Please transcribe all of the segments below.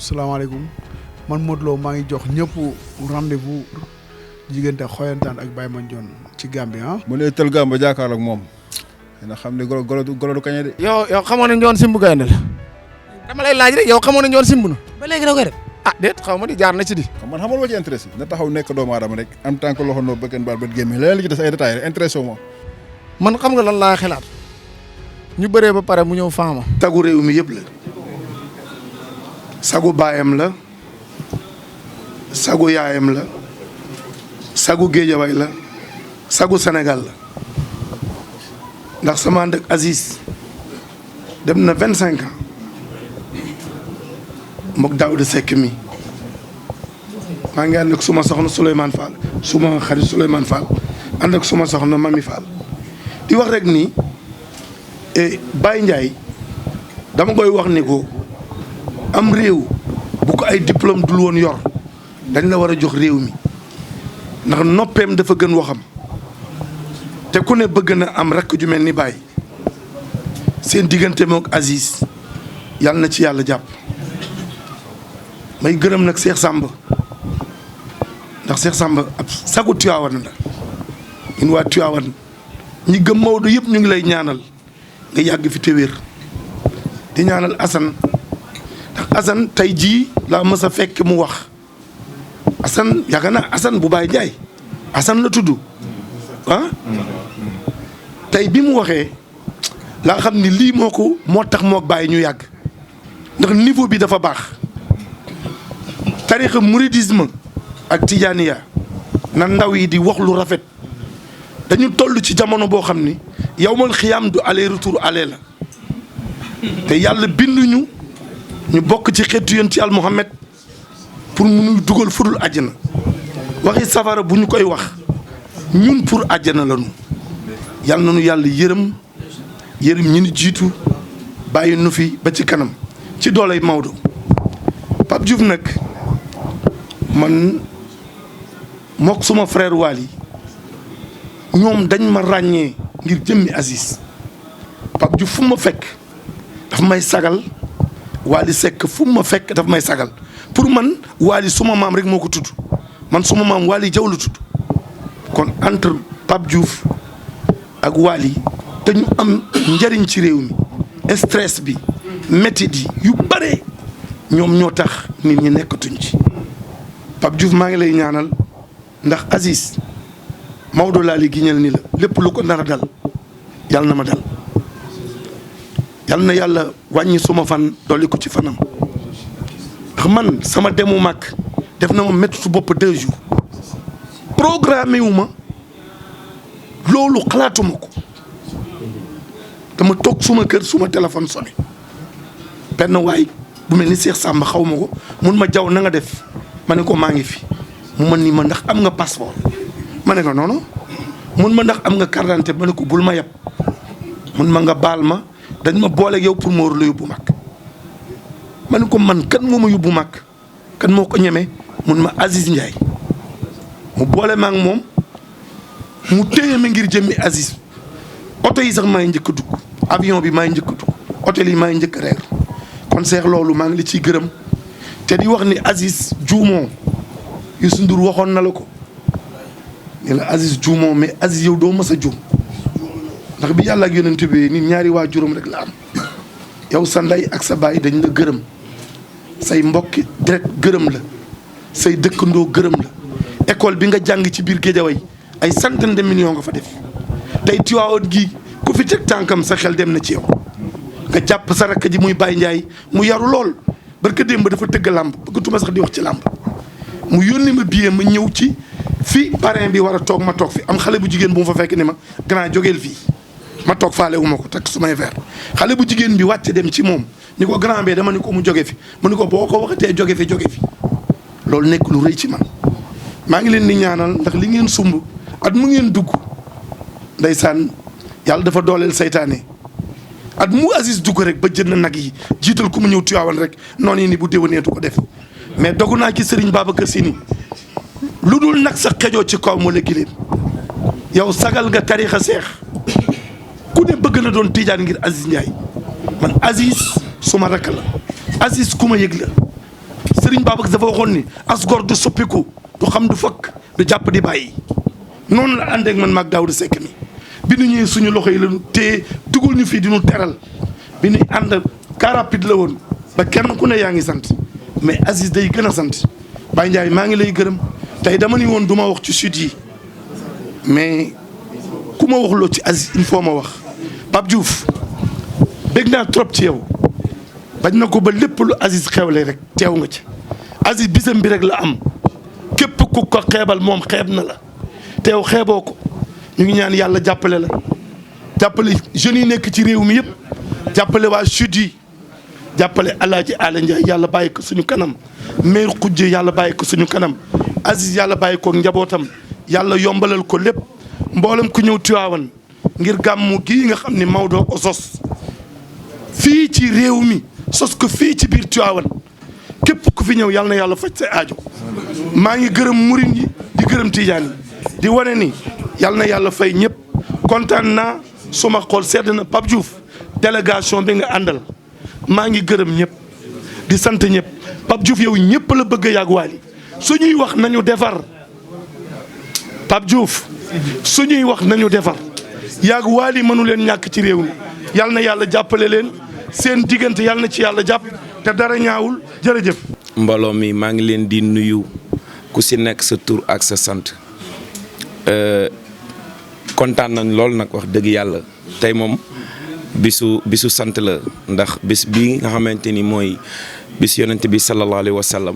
salaamaaleykum man Modou Lo maa ngi jox ñëpp rendez-vous diggante Xoyantaan ak Baye Mandione ci Gambie ah. mu ne tël Gambie jàkkaarloog moom dina xam ne golo du kañe de. yow xamoon ne Ndione simb gaynde la dama lay laaj rek yow xamoon ne Ndione simb na ba léegi da koy def ah déet xaw ma di jaar na ci di. man xamal ma ci intéressé na taxaw nekk doomu aadama rek en tant que loxo noo bëgën baal bët gémmi leneen li ci des ay détails rek intéressé wu ma. man xam nga lan laa xalaat ñu bëree ba pare mu ñëw faama. sagu réew mi yëpp la sagu baayam la sagu yaayam la sagu géejawaay la sagu Sénégal la ndax sama ànd ak Aziz dem na 25 ans mook Daouda Seck mi maa ngi ànd ak suma soxna Souleymane Fall suma xarit Souleymane Fall ànd ak suma soxna Mami Fall di wax rek ni Baye Ndiaye dama koy wax ni ko am réew bu ko ay diplôme dul woon yor dañ la war a jox réew mi ndax noppeem dafa gën waxam te ku ne bëgg na am rakk ju mel ni Baye seen diggante mook Aziz yàlla na ci yàlla jàpp may gërëm nag Cheikh Samba ndax Cheikh Samba ab sagu Tiwaawan la ñun waa Tiwaawan ñi gëm Maodo yëpp ñu ngi lay ñaanal nga yàgg fi te wér di ñaanal Assane ndax Assane tey jii laa mës a fekk mu wax Assane yàgg naa Assane bu Baye Ndiaye Assane la tudd ah tey bi mu waxee laa xam ni lii moo tax mook Baye ñu yàgg ndax niveau bi dafa baax tarixa mouridisme ak tijaaniya na ndaw yi di wax lu rafet dañu toll ci jamono boo xam ni yawmal xiyaam du aller retour aller la te yàlla binduñu ñu bokk ci xeetu yonent Yàlla Muhammad pour mu dugal fudul àjjana waxi safara bu ñu koy wax ñun pour àjjana lañu yàlla nañu yàlla yërëm ñi ni jiitu bàyyi nu fi ba ci kanam ci dooley Maodo Pape Diouf nag man mook suma frère Waly ñoom dañ ma ràññee ngir jëmmi Aziz Pape Diouf fu ma fekk daf may sagal Waly Seck fu ma fekk daf may sagal pour man Waly suma maam rek moo ko tudd man suma maam Waly Jaw la tudd kon entre Pape Diouf ak Waly te ñu am njëriñ ci réew mi stress bi métit yi yu bare ñoom ñoo tax nit ñi nekkatuñ ci Pape Diouf maa ngi lay ñaanal ndax Aziz Maodo laa li giñal ni la lépp lu ko nar a dal yàlla na ma dal yàlla na yàlla wàññi suma fan dolli ko ci fanam ndax man sama demu mag def na ma méttitu bopp 2 jours programmé wu ma loolu xalaatuma ko dama toog suma kër suma téléphone sonné benn waay bu mel ni Cheikh Samba xaw ma ko mun ma jaw na nga def ma ne ko maa ngi fi mu mën ni ma ndax am nga passeport ma ne ko non mun ma ndax am nga carte d'identité ma ne ko bul ma yab mun ma nga baal ma dañ ma booleeg yow pour ma war la yóbbu mag ma ne ko man kan moo ma yóbbu mag kan moo ko ñeme mun ma Aziz Ndiaye mu boole ma ak moom mu téye ma ngir jëmmi Aziz oto yi sax maay njëkk a dugg avion bi maay njëkk a dugg hôtel yi maay njëkk a reer kon seex loolu maa ngi li ciy gërëm te di wax ni Aziz juumoo Youssou Ndour waxoon na la ko ni la Aziz juumoo mais Aziz yow doo mës a juum ndax bi yàlla ak yonent bi nit ñaari waa juróom rek la am yow sa ndey ak sa baay dañ la gërëm say mbokki direct gërëm la say dëkkandoo gërëm la école bi nga jàng ci biir Géejawaay ay centaine de millions nga fa def tey Tiwaawan gi ku fi teg tànkam sa xel dem na ci yow nga jàpp sa rakk ji muy Baye Ndiaye mu yaru lool barka démb dafa tëgg làmb bëggatuma sax di wax ci làmb mu yónni ma billet ma ñëw ci fi parrain bi war a toog ma toog fi am xale bu jigéen bu mu fa fekk ni ma grand jógeel fii ma toog faale wu ma ko takk sumay verre xale bu jigéen bi wàcce dem ci moom ni ko grand bi dama ni ko mu jóge fi mu ni ko boo ko waxatee jóge fi loolu nekk lu rëy ci man maa ngi leen di ñaanal ndax li ngeen sumb at mu ngeen dugg ndeysaan yàlla dafa dooleel saytaane at mu Aziz dugg rek ba jënd nag yi jiital ku mu ñëw Tiwaawan rek noonu yi ni bu déwénee du ko def mais dogu naa ci Serigne Babacar Sy ni lu dul nag sa xejoo ci kaw moo la giléem yow sagal nga tariixa seex ku ne bëgg na doon tiijaan ngir Aziz Ndiaye man Aziz suma rakk la Aziz ku ma yëg la Serigne Babacar dafa waxoon ni as gor du soppiku du xam du fëkk du jàpp di bàyyi noonu la ànd ak man maag Daouda Seck mi bi nu ñëwee suñu loxo yi la ñu téye dugal ñu fii di ñu teral bi ñuy ànd car rapide la woon ba kenn ku ne yaa ngi sant mais Aziz day gën a sant Baye Ndiaye maa ngi lay gërëm tey dama ni woon du ma wax ci sud yi mais ku ma waxloo ci Aziz il faut ma wax Pape Diouf bég naa trop ci yow bañ na ko ba lépp lu Aziz xewle rek teew nga ci Aziz bisam bi rek la am képp ku ko xeebal moom xeeb na la teew xeeboo ko ñu ngi ñaan yàlla jàppale la jàppale jeunes yi nekk ci réew mi yëpp jàppale waa sud yi jàppale Alaaji Ala Ndiaye yàlla bàyyi ko suñu kanam maire Khoudia yàlla bàyyi ko suñu kanam Aziz yàlla bàyyi ko njabootam yàlla yombalal ko lépp mboolem ku ñëw Tiwaawan ngir gàmmu gii nga xam ne Maodo ko sos fii ci réew mi sos ko fii ci biir Tiwaawan képp ku fi ñëw yàlla na yàlla faj sa aajo maa ngi gërëm murin yi di gërëm tijaan yi di wane ni yàlla na yàlla fay ñëpp kontaan naa suma xool sedd na Pape Diouf délégation bi nga àndal maa ngi gërëm ñëpp di sant ñëpp Pape Diouf yow ñëpp la bëgg a yàgg Wally suñuy wax nañu defar Pape Diouf suñuy wax nañu defar yàgg Wally mënu leen ñàkk ci réew mi yàlla na yàlla jàppale leen seen diggante yàlla na ci yàlla jàpp te dara ñaawul jërëjëf. mbooloo mi maa ngi leen di nuyu ku si nekk sa tur ak sa sant kontaan nañ lool nag wax dëgg yàlla tey moom bisu sant la ndax bis bi nga xamante ni mooy bis yonent bi sallallahu alayhi wa sallam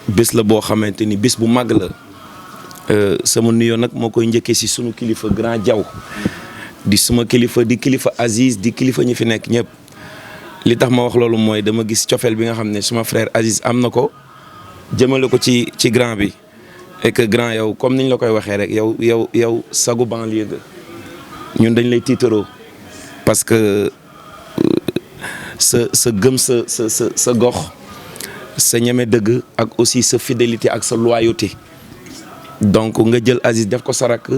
bis la boo xamante ni bis bu màgg la sama nuyoo nag moo koy njëkkee si sunu kilifa grand Diaw di suma kilifa di kilifa Aziz di kilifa ñi fi nekk ñëpp li tax ma wax loolu mooy dama gis cofeel bi nga xam ne suma frère Aziz am na ko jëmale ko ci grand bi et que grand yow comme niñ la koy waxee rek yow sagu banlieue ga ñun dañ lay tiitaroo parce que sa gëm sa gox sa ñeme dëgg ak aussi sa fidélité ak sa loyauté donc nga jël Aziz def ko sarak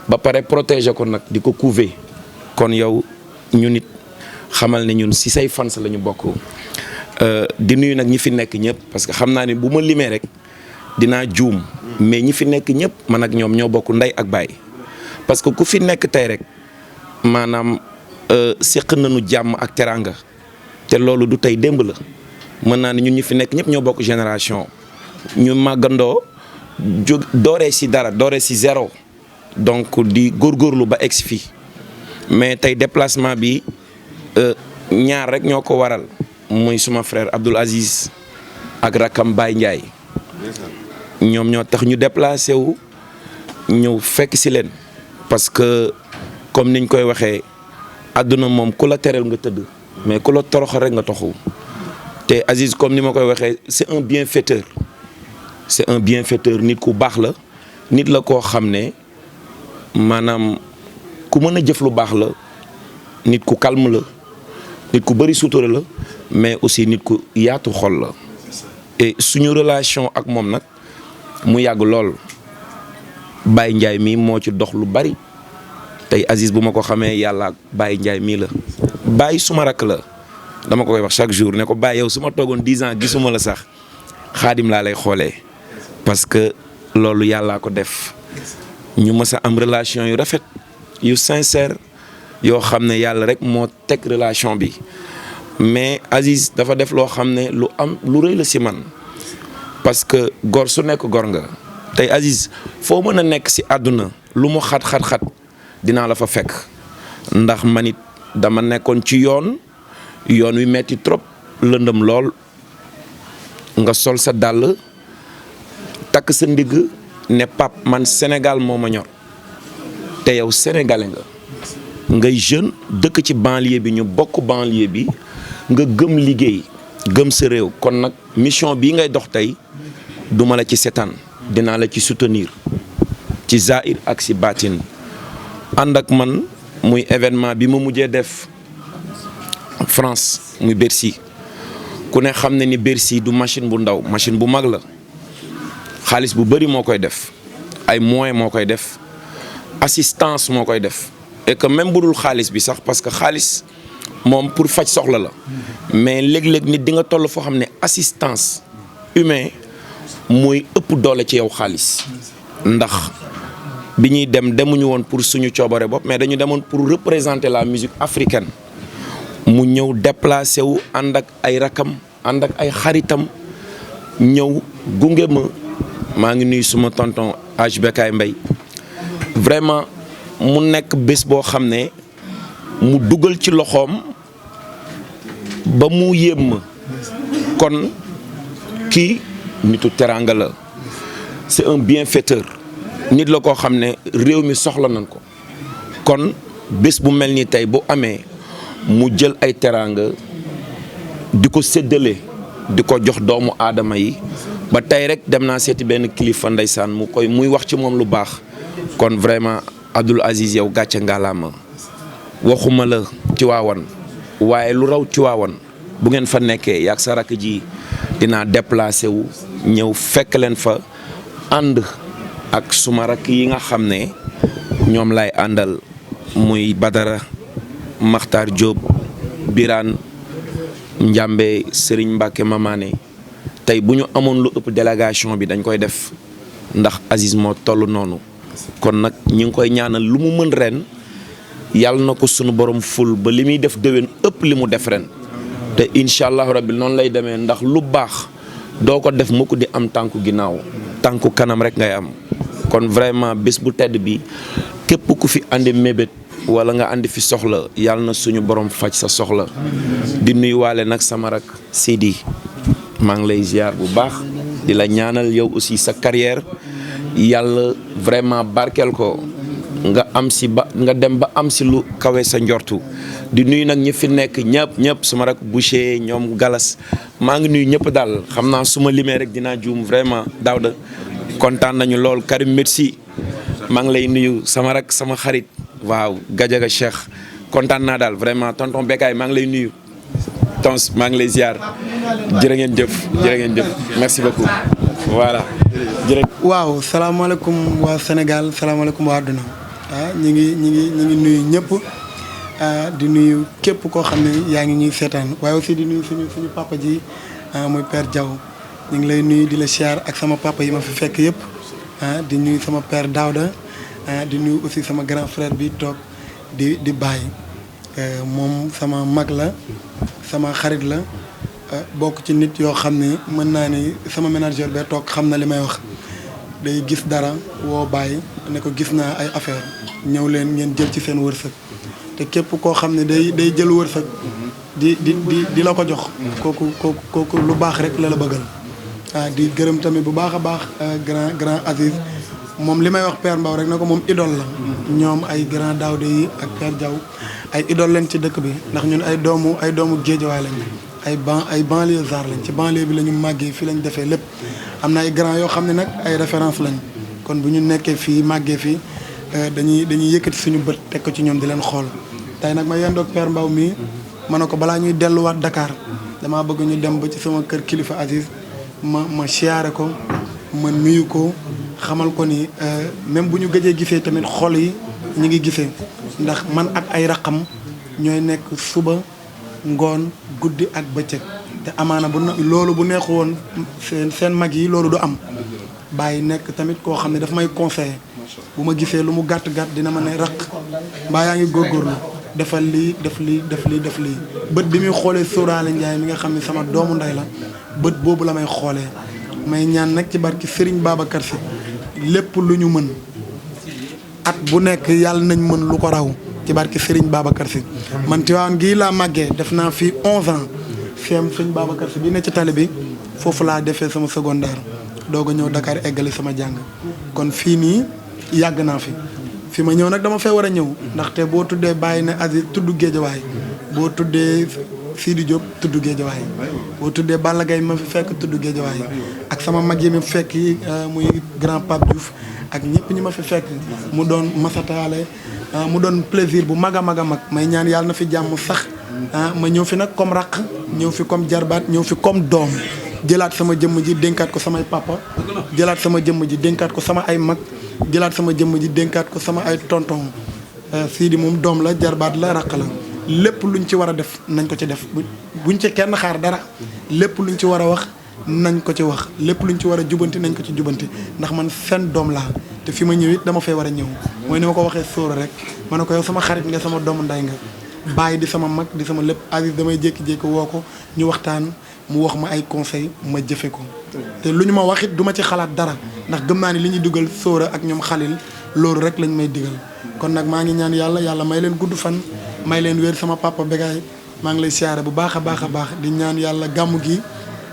ba pare protéger ko nag di ko couver kon yow ñu nit xamal ne ñun si say fans la ñu bokk di nuyu nag ñi fi nekk ñëpp parce que xam naa ne bu ma limee rek dinaa juum mais ñi fi nekk ñëpp man ak ñoom ñoo bokk ndey ak baay parce que ku fi nekk tey rek maanaam seq nañu jàmm ak teraanga te loolu du tey démb la mën naa ne ñun ñi fi nekk ñëpp ñoo bokk génération ñu màggandoo jóg dooree si dara dooree si zéro donc di góorgóorlu ba egsi fii mais tey déplacement bi ñaar rek ñoo ko waral muy suma frère Abdoul Aziz ak rakam Baye Ndiaye ñoom ñoo tax ñu déplacé wu ñëw fekk si leen parce que comme niñ koy waxee àdduna moom ku la tereel nga tëdd mais ku la toroxal rek nga toxu te Aziz comme ni ma koy waxee c'est un bienfaiteur nit ku baax la nit la koo xam ne maanaam ku mën a jëf lu baax la nit ku calme la nit ku bëri sutura la mais aussi nit ku yaatu xol la et suñu relation ak moom nag mu yàgg lool Baye Ndiaye mii moo ci dox lu bari tey Aziz bu ma ko xamee yàlla ak Baye Ndiaye mii la Baye suma rakk la dama ko koy wax chaque jour ne ko Baye yow su ma toogoon 10 ans gisuma la sax xaadim laa lay xoolee parce que loolu yàllaa ko def ñu mës a am relation yu rafet yu sincère yoo xam ne yàlla rek moo teg relation bi mais Aziz dafa def loo xam ne lu rëy la si man parce que gor su nekk gor nga tey Aziz foo mën a nekk si àdduna lu mu xat-xat-xat dinaa la fa fekk ndax man it dama nekkoon ci yoon wi metti trop lëndëm lool nga sol sa dàll takk sa ndigg ne pap man Sénégal moo ma ñor te yow sénégalais ngay jeune dëkk ci banlieue bi ñu bokk banlieue bi nga gëm liggéey gëm sa réew kon nag mission bii ngay dox tey duma la ci setaan dinaa la ci soutenir ci zahir ak si baatin ànd ak man muy événement bi ma mujjee def France muy Bercy ku ne xam ne ni Bercy du machine bu ndaw machine bu mag la xaalis bu bëri moo koy def ay moyens moo koy def assistance moo koy def et que même bu dul xaalis bi sax parce que xaalis moom pour faj soxla la mais léeg-léeg nit di nga toll foo xam ne assistance humain mooy ëpp doole ci yow xaalis ndax bi ñuy demuñu woon pour suñu coobare bopp mais dañu demoon pour représenter la musique africaine mu ñëw déplacé wu ànd ak ay rakam ànd ak ay xaritam ñëw gunge ma maa ngi nuyu suma tonton HBK Mbaye vraiment mu nekk bés boo xam ne mu dugal ci loxoom ba mu yéem ma kon kii nitu teranga la c'est un bienfaiteur nit la koo xam ne réew mi soxla nañ ko kon bés bu mel ni tey bu amee mu jël ay teranga di ko séddale di ko jox doomu aadama yi ba tey rek dem naa seeti benn kilifa ndeysaan muy wax ci moom lu baax kon vraiment Abdoul Aziz yow gàcce ngalaama waxuma la Tiwaawan waaye lu raw Tiwaawan bu ngeen fa nekkee yaag sa rakk ji dinaa déplacé wu ñëw fekk leen fa ànd ak suma rakk yi nga xam ne ñoom lay àndal muy Badara Makhtar Diop Birane Njambe Serigne Mbacke Mamane tey bu ñu amoon lu ëpp délégation bi dañ koy def ndax Aziz moo toll noonu kon nag ñi ngi koy ñaanal lu mu mën ren yàlla na ko sunu borom ful ba li muy def déwén ëpp li mu def ren te incha allahu rabbi noonu lay demee ndax lu baax doo ko def mukk di am tànku ginnaaw tànku kanam rek ngay am kon vraiment bés bu tedd bi képp ku fi andi mébét wala nga andi fi soxla yàlla na suñu borom faj sa soxla di nuyuwaale nag sama rak Sidi maa ngi lay ziar bu baax di la ñaanal yow aussi sa carrière yàlla vraiment barkeel ko nga dem ba am si lu kawe sa njortu di nuyu nag ñi fi nekk ñëpp suma rak Boucher ñoom Galas maa ngi nuyu ñëpp daal xam naa su ma limee rek dinaa juum vraiment Daouda kontaan nañu lool Karim merci maa ngi lay nuyu sama rak sama xarit waaw Gadiaga Cheikh kontaan naa daal vraiment tonton Bekay maa ngi lay nuyu tons maa ngi lay ziar jërë ngeen jëf merci beaucoup voilà waaw salaamaaleykum waa Sénégal salaamaaleykum waa àdduna ñi ngi nuyu ñëpp di nuyu képp koo xam ne yaa ngi ñuy seetaan waaye aussi di nuyu suñu papa ji muy Père Diaw ñu ngi lay nuyu di la siyaar ak sama papa yi ma fi fekk yëpp di nuyu sama père Daouda di nuyu aussi sama grand frère bi toog di Baye moom sama mag la sama xarit la bokk ci nit yoo xam ne mën naa ni sama ménageur bee toog xam na li may wax day gis dara woo Baye ne ko gis naa ay affaire ñëw leen ngeen jël ci seen wërsëg te képp koo xam ne day jël wërsëg di la ko jox kooku lu baax rek la bëggal di gërëm tamit bu baax a baax grand Aziz moom li may wax Père Mbaw rek na ko moom idole la ñoom ay grand Daouda yi ak Père Diaw ay idole lañ ci dëkk bi ndax ñun ay doomu géejawaay lañ ay banlieusards lañ ci banlieue bi la ñu màggee fii lañ defee lépp am na ay grand yoo xam ne nag ay référence lañ kon bu ñu nekkee fii màggee fii dañuy yëkkati suñu bët teg ko ci ñoom di leen xool tey nag ma yendoog Père Mbaw mii ma ne ko balaa ñuy delluwaat Dakar damaa bëgg ñu dem ba ci sama kër kilifa Aziz ma siyaare ko ma nuyu ko xamal ko ni même bu ñu gëjee gisee tamit xol yi ñu ngi gisee ndax man ak ay raqam ñooy nekk suba ngoon guddi ak bëccëg te amaana loolu bu neexu woon seen mag yi loolu du am bàyyi nekk tamit koo xam ne daf may conseiller bu ma gisee lu mu gàtt dina ma ne raq mbaa yaa ngi góorgóorlu defal lii def lii bët bi muy xoolee Sóoraale Njaay mi nga xam ne sama doomu ndey la bët boobu la may xoolee may ñaan nag ci barki Serigne Babacar Sy lépp lu ñu mën at bu nekk yàlla nañ mën lu ko raw ci barki Serigne Babacar Sy man Tivaouane gii laa màggee def naa fii 11 ans fiem Serigne Babacar Sy bi ne ci tali bi foofu laa defee sama secondaire doog a ñëw Dakar eggali sama jàng kon fii nii yàgg naa fi ma ñëw nag dama fee war a ñëw ndaxte boo tuddee Baye ne Aziz tudd Géejawaay boo tuddee Sidi Diop tudd Géejawaay boo tuddee Balla Gaye ma fi fekk tudd Géejawaay ak sama mag yi ma fekk muy grand Pape Diouf ak ñëpp ñi ma fi fekk mu doon masataale mu doon plaisir bu mag a mag may ñaan yàlla na fi jàmm sax ma ñëw fi nag comme raq ñëw fi comme jarbaat ñëw fi comme doom jëlaat sama jëmm ji dénkaat ko samay papa jëlaat sama jëmm ji dénkaat ko sama ay mag jëlaat sama jëmm ji dénkaat ko sama ay tonton Sidi moom doom la jarbaat la raq la lépp luñ ci war a def nañ ko ci def buñ ci kenn xaar dara lépp luñ ci war a wax nañ ko ci wax lépp luñ ci war a jubanti nañ ko ci jubanti ndax man seen doom laa te fi ma ñëw it dama fay war a ñëw mooy ni ma ko waxee sóora rek ma ne ko yow sama xarit nga sama doomu nday nga bàyyi di sama mag di sama lépp Aziz damay jékki-jékki woo ko ñu waxtaan mu wax ma ay conseil ma jëfe ko te lu ñu ma wax it du ma ci xalaat dara ndax gëm naa ni li ñuy dugal sóora ak ñoom xalil loolu rek lañ may digal kon nag maa ngi ñaan yàlla may leen gudd fan may leen wér sama papa Bégaay maa ngi lay siyaare bu baax a baax a baax di ñaan yàlla gàmmu gi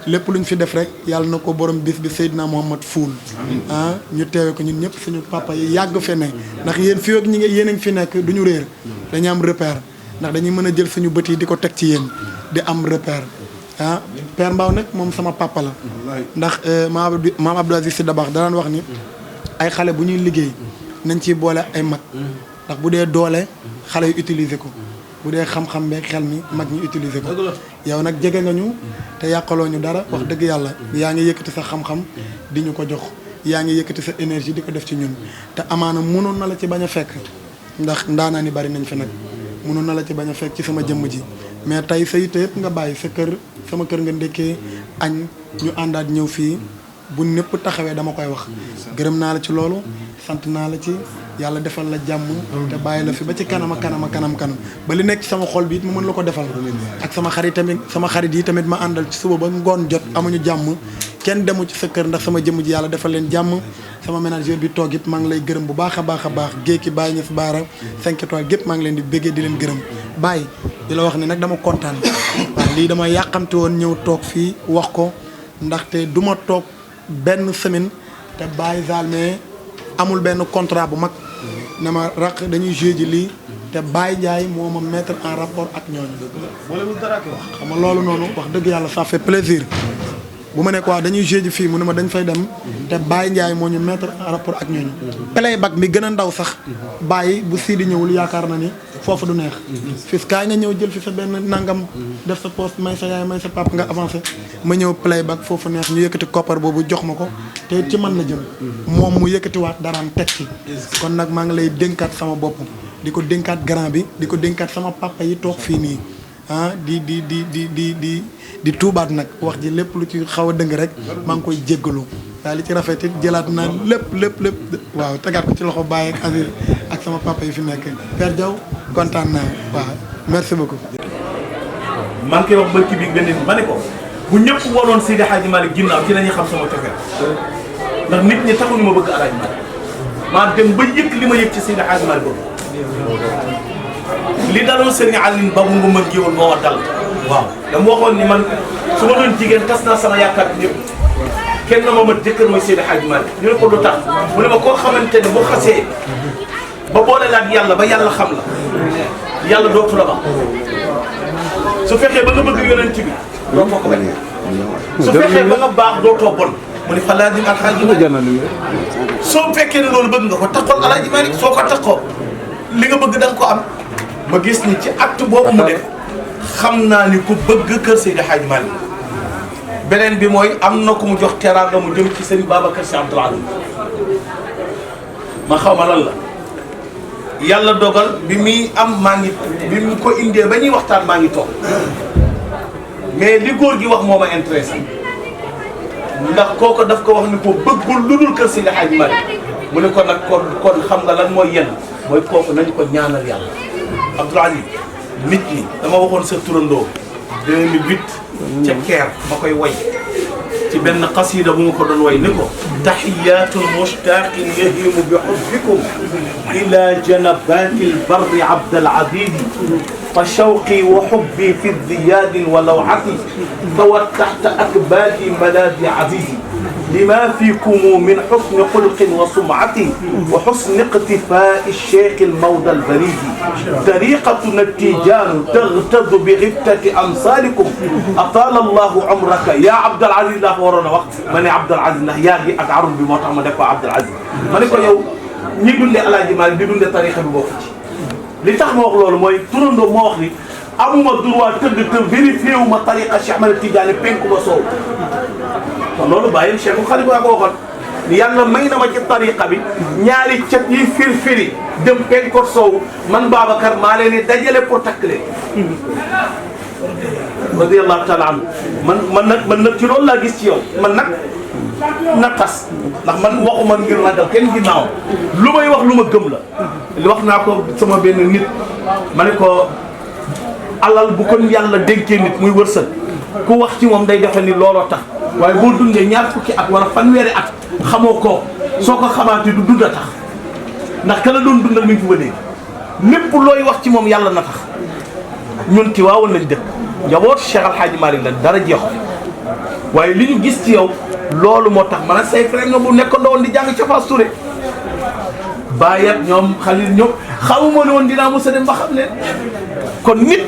lépp lu ñu fi def rek yàlla na ko borom bis bi Seydina Muhammad fuul ñu teewe ko ñun ñëpp suñu papa yi yàgg fe ne ndax yéen fii ak ñi ngi yéen a ngi fi nekk du ñu réer dañu am repère ndax dañuy mën a jël suñu bët yi di ko teg ci yéen di am repère Père Mbaw nag moom sama papa la ndax maam Abdou Aziz Sy Dabakh daan wax ni ay xale bu ñuy liggéey nañ ciy boole ay mag ndax bu dee doole xale yu utiliser ko bu dee xam-xam beeg xel mi mag ñi utiliser ko yow nag jege nga ñu te yàqaloo ñu dara wax dëgg yàlla yaa ngi yëkkati sa xam-xam di ñu ko jox yaa ngi yëkkati sa énergie di ko def ci ñun te amaana mënoon na la ci bañ a fekk ndax ndaanaa ni bari nañ fi nag mënoon na la ci bañ a fekk ci sama jëmm ji mais tey sa yitte yëpp nga bàyyi sa kër sama kër nga ndekkee añ ñu àndaat ñëw fii bu ñëpp taxawee dama koy wax gërëm naa la ci loolu sant naa la ci yàlla defal la jàmm te bàyyi la fi ba ci kanam ba li nekk ci sama xol bi it mu mën la ko defal ak sama xarit yi tamit ma àndal ci suba ba ngoon jot amuñu jàmm kenn demu ci sa kër ndax sama jëmm ji yàlla defal leen jàmm sama ménageur bi toog it maa ngi lay gërëm bu baax a baax géeki Baye Niass Baara 5 étoiles gépp maa ngi leen di béggee di leen gërëm Baye di la wax ne nag dama kontaan waaw lii dama yàqamte woon ñëw toog fii wax ko ndaxte du ma toog benn semaine te Baye Zalmé amul benn contrat bu mag ne ma raq dañuy joué ji lii te Baye Ndiaye moo ma mettre en rapport ak ñooñu xam nga loolu noonu wax dëgg yàlla ça fait plaisir bu ma nekk waa dañuy joué ji fii mu ne ma dañ fay dem te Baye Ndiaye moo ñu mettre en rapport ak ñooñu playback mi gën a ndaw sax Baye bu Sidi ñëwul yaakaar na ni foofu du neex fis kaay nga ñëw jël fi sa benn nangam def sa poste may sa yaay may sa papa nga avancé ma ñëw playback foofu neex ñu yëkkati koppar boobu jox ma ko te ci man la jëm moom mu yëkkatiwaat daraam teg ci kon nag maa ngi lay dénkaat sama bopp di ko dénkaat grand bi di ko dénkaat sama papa yi toog fii nii di tuubaat nag wax ji lépp lu ci xaw a dëng rek maa ngi koy jéggalu waaye li ci rafet it jëlaat naa lépp waaw tegaat ko ci loxo Baye ak Aziz ak sama papa yi fi nekk Père Diaw kontaan naa waaw merci beaucoup. maa ngi koy wax barki bi benn ma ne ko bu ñëpp waroon Seydi Hadji Malick ginnaaw ci lañuy xam sama cofeel ndax nit ñi taxuñu ma bëgg Alaaji Malick maa dem ba yëg li ma yëg ci Seydi Hadji Malick boobu li daloon Serigne Aline Babou Ngouma Géwël moo ma dal waaw dama waxoon ni man su ma doon jigéen tas naa sama yaakaar ñëpp kenn na ma mat jëkkër mooy Seydi Hadji Malick ñu ne ko lu tax mu ne ma koo xamante ne bu xasee ba boole la ak yàlla ba yàlla xam la yàlla dootu la ba su fekkee ba nga bëgg yonent bi doo ko bañ su fekkee ba nga baax dootoo bon mu ne fa laa dim Alxaaji Malick soo fekkee ne loolu bëgg nga ko taxool Alaaji Malick soo ko taxoo li nga bëgg da nga ko am ma gis ni ci acte boobu mu def xam naa ni ku bëgg kër Seydi Hadji Malick beneen bi mooy am na ku mu jox teraanga mu jëm ci Serigne Babacar Sy Abdoul Aziz ma xaw ma lan la yàlla dogal bi muy am maa ngi bi mu ko indee ba ñuy waxtaan maa ngi toog mais li góor gi wax moo ma intéressé ndax kooku daf ko wax ni ko bëggul lu dul kër Seydi Hadji Malick mu ne ko nag kon xam nga lan mooy yenn mooy kooku nañ ko ñaanal yàlla Abdoul Aziz nit ñi dama waxoon sa turandoo 2008 ca Caire ma koy way ci benn qasida bu ma ko doon way ni ko tahiyatul mushtaqin yahimu bi hubbikum ila janabati lbarri Abdul Aziz fa shawqi wa hubbi fi ziyadin wa lawhati dawat tahta akbadi maladi azizi لما فيكم من حسن خلق وسمعة وحسن اقتفاء الشيخ المولى البريد طريقتنا التيجان تغتز بغبتة أمثالكم أطال الله عمرك يا عبد العزيز لا ورانا وقت من عبد العزيز لا ياغي ak arul bi moo tax ma def ko Abdul Aziz ma ne ko yow ñi dundee Alaaji Malick di dundee tarixa bi bokk ci li tax ma wax loolu mooy turandoo moo wax ni amuma droit tëdd te vérifié wu ma tariqa Cheikh Ahmed Tidiane penku ba soow kon loolu bàyyi Cheikh Khalifa ko waxoon yàlla may na ma ci tariqa bi ñaari cat yi firfiri dem penkoor soow man Babacar maa leen di dajale pour takk leen radiyallahu taala anhu man nag ci loolu laa gis ci yow man nag na tas ndax man waxuma ngir ragal kenn ginnaaw lu may wax lu ma gëm la wax naa ko sama benn nit ma ne ko alal bu ko yàlla dénkee nit muy wërsëg ku wax ci moom day defe ni looloo tax waaye boo dundee ñaar fukki at wala fanweeri at xamoo ko soo ko xamaatee du dund a tax ndax ka la doon dundal mi ngi fi ba léegi lépp looy wax ci moom yàlla na tax ñun ci waawoon lañ dëkk njaboot Cheikh Al Hadj Malick la dara jeexu waaye li ñu gis ci yow loolu moo tax man a say frère nga bu nekkoon woon di jàng ca Fass Touré bàyyat ñoom Khalil ñoom xamuma ne woon dinaa mos a dem ba xam leen kon nit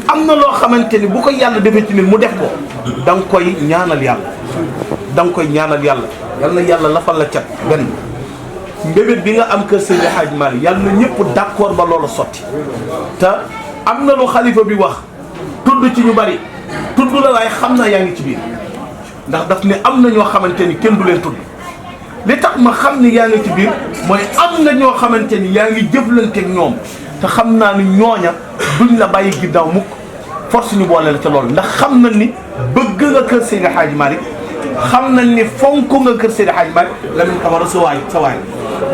am na loo xamante ni bu ko yàlla defee ci nit mu def ko da nga koy ñaanal yàlla da nga koy ñaanal yàlla yal na yàlla lafal la cat benn mbébét bi nga am kër Seydi Hadj Malick yàlla na ñëpp d'accord ba loola sotti te am na lu xalifa bi wax tudd ci ñu bari tudd la waaye xam naa yaa ngi ci biir ndax daf ne am na ñoo xamante ni kenn du leen tudd li tax ma xam ni yaa ngi ci biir mooy am na ñoo xamante ni yaa ngi jëflanteeg ñoom te xam naa ni ñooña duñ la bàyyi ginnaaw mukk force ñu boole la ca loolu ndax xam nañ ni bëgg nga kër Seydi Hadj Malick xam nañ ni fonk nga kër Seydi Hadj Malick Lamine Camara sa waay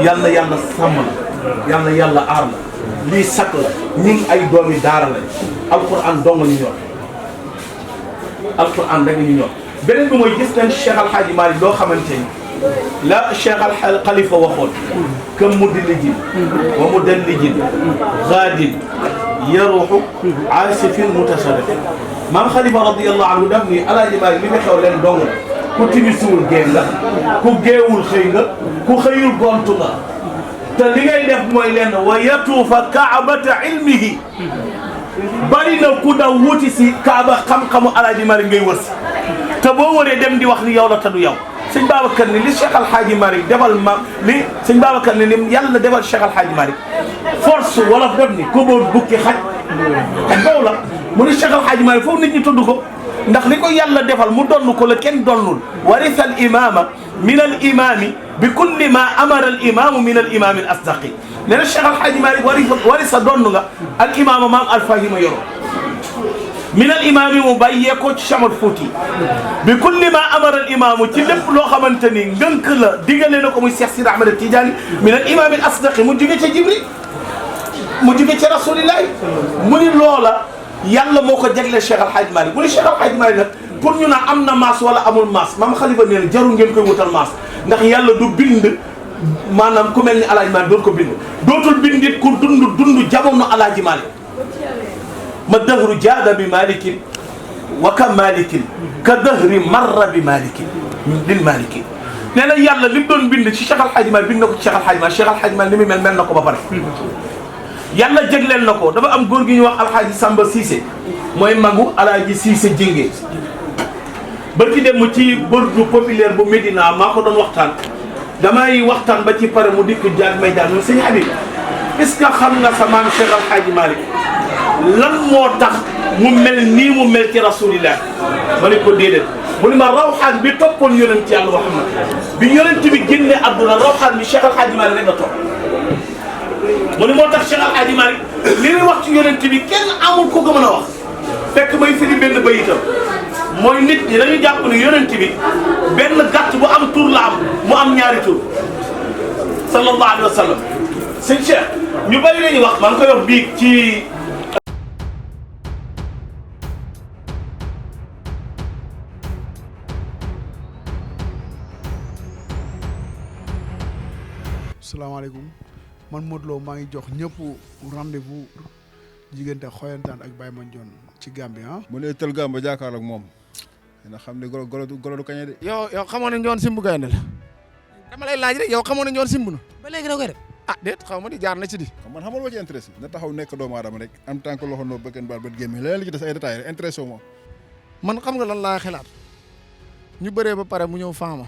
yal na yàlla sàmm la yal na yàlla aar la lii sakk la ñi ngi ay doomi daara lañ alquran dong ñu ñor alquran rek ñu ñor beneen bi mooy gis nañ Cheikh Al Hadj Malick loo xamante ni la Cheikh Al Khalifa waxoon kam mudillijin wa mudallijin gaadin yaruxu aasifin mutasarrif maam Khalifa radiyallahu anhu daf ni Alaaji Malick li fi xew leen dong ku timisuwul génn nga ku géewul xëy nga ku xëyul gontu nga te li ngay def mooy lenn wa yatuufa kaabata ilmihi bari na ku daw wuti si kaaba xam-xamu Alaaji Malick ngay wër si te boo waree dem di wax ni yow la te du yow sëñ Babacar ni li Cheikh Al Hadj Malick defal ma li sëñ Babacar ni lim yàlla defal Cheikh Al Hadj Malick force wolof def ni ko boo bukki xaj ak baw la mu ni Cheikh Al Hadj Malick foofu nit ñi tudd ko ndax li ko yàlla defal mu donn ko la kenn donnul warisa al imama min al imami bi kulli ma amara al imamu min al imami al asdaqi nee na Cheikh Al Hadj Malick warisa donn nga al imama maam alfahima yoro min al imaam mu bàyyee ko ci Chamad Fouti bi kulli ma amara al imaamu ci lépp loo xamante ni ngënk la digale na ko muy Cheikh Sidi Ahmed Tidiane min al imaam al asdaqi mu jóge ca Jibril mu jóge ca rasulillahi mu ni loola yàlla moo ko jagleel Cheikh Al Hadj Malick mu ni Cheikh Al Hadj Malick nag pour ñu naan am na maas wala amul maas maam Khalifa nee na jarul ngeen koy wutal maas ndax yàlla du bind maanaam ku mel ni Alaaji Malick doon ko bind dootul bindit ku dund jamono Alaaji Malick ma dahru jaada bi malikin wa ka malikin ka dahri marra bi malikin lil malikin nee na yàlla li mu doon bind ci Cheikh Al Hadj Malick bind na ko ci Cheikh Al Hadj Malick Cheikh Al Hadj Malick ni muy mel na ko ba pare yàlla jégleel na ko dafa am góor gi ñuy wax Alhaji Samba Cissé mooy magu Alhaji Cissé Jéngé barki dem ci bordu populaire bu Médina maa ko doon waxtaan damay waxtaan ba ci pare mu dikk jaag may daal moom sëñ Habib est-ce que xam nga sa maam Cheikh Al Hadj Malick lan moo tax mu mel nii mu mel ci rasulillah ma ne ko déedéet mu ne ma rawxaan bi toppoon yonent ci yàlla Muhammad bi yonent bi génne àdduna rawxaan bi Cheikh Al Hadj Malick rek la topp mu ne moo tax Cheikh Al Hadj Malick li muy wax ci yonent bi kenn amul ko ko mën a wax fekk may firi benn bayitam mooy nit ñi dañu jàpp ne yonent bi benn gàtt bu am tur la am mu am ñaari tur sallallahu alayhi wa sallam sëñ Cheikh ñu bari lañuy wax maa ngi koy wax bii ci salaamaaleykum man Modou Lo maa ngi jox ñëpp rendez-vous diggante Xoyantaan ak Baye Mandione ci Gambie ah. mu ne tël Gamba jàkkaarloo ak moom dina xam ne golo du kañe de. yow xamoon nañu woon simbu gaynde la dama lay laaj rek yow xamoon nañu woon simbu na ba léegi da koy def ah déet xaw ma di jaar na ci di. man xamal ma ci intéressé na taxaw nekk doomu aadama rek en tant que loxo noo bëgën baal bët gémmi leneen li ci des ay détails intéressé wu ma. man xam nga lan laa xalaat ñu bëree ba pare mu ñëw faama